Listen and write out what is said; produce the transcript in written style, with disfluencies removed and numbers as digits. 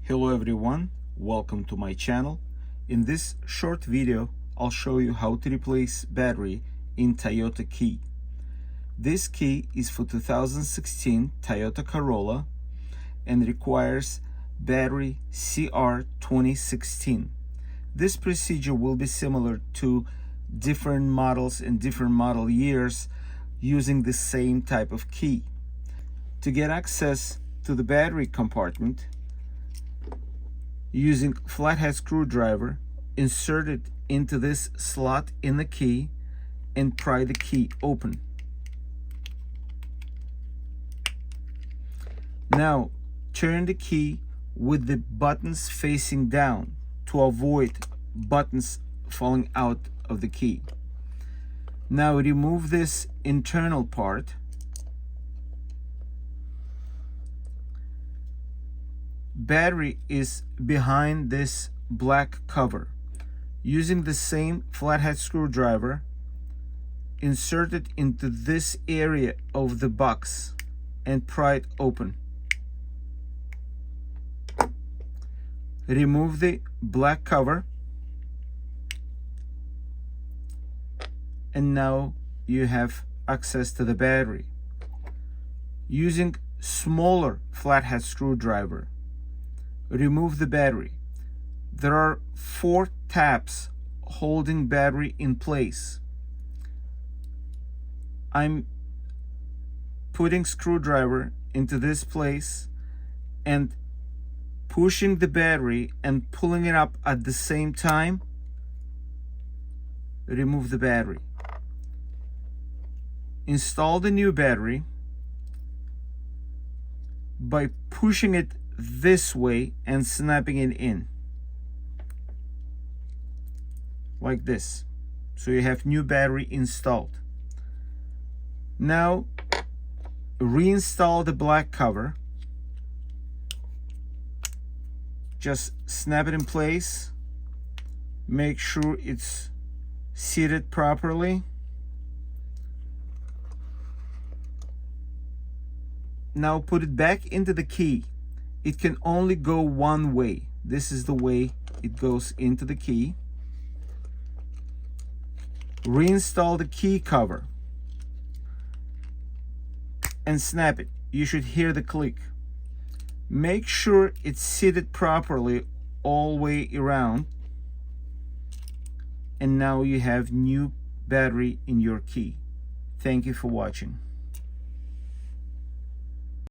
Hello everyone, welcome to my channel. In this short video, I'll show you how to replace battery in Toyota key. This key is for 2016 Toyota Corolla and requires battery CR2016. This procedure will be similar to different models and different model years using the same type of key. To get access to the battery compartment, using flathead screwdriver, insert it into this slot in the key and pry the key open. Now turn the key with the buttons facing down to avoid buttons falling out of the key. Now remove this internal part. Battery is behind this black cover. Using the same flathead screwdriver, insert it into this area of the box and pry it open. Remove the black cover, and now you have access to the battery. Using smaller flathead screwdriver, remove the battery. There are 4 tabs holding battery in place. I'm putting screwdriver into this place and pushing the battery and pulling it up at the same time. Remove the battery. Install the new battery by pushing it this way and snapping it in like this, so you have new battery installed. Now reinstall the black cover. Just snap it in place, make sure it's seated properly. Now put it back into the key. It can only go one way. This is the way it goes into the key. Reinstall the key cover and snap it. You should hear the click. Make sure it's seated properly all the way around. And now you have new battery in your key. Thank you for watching.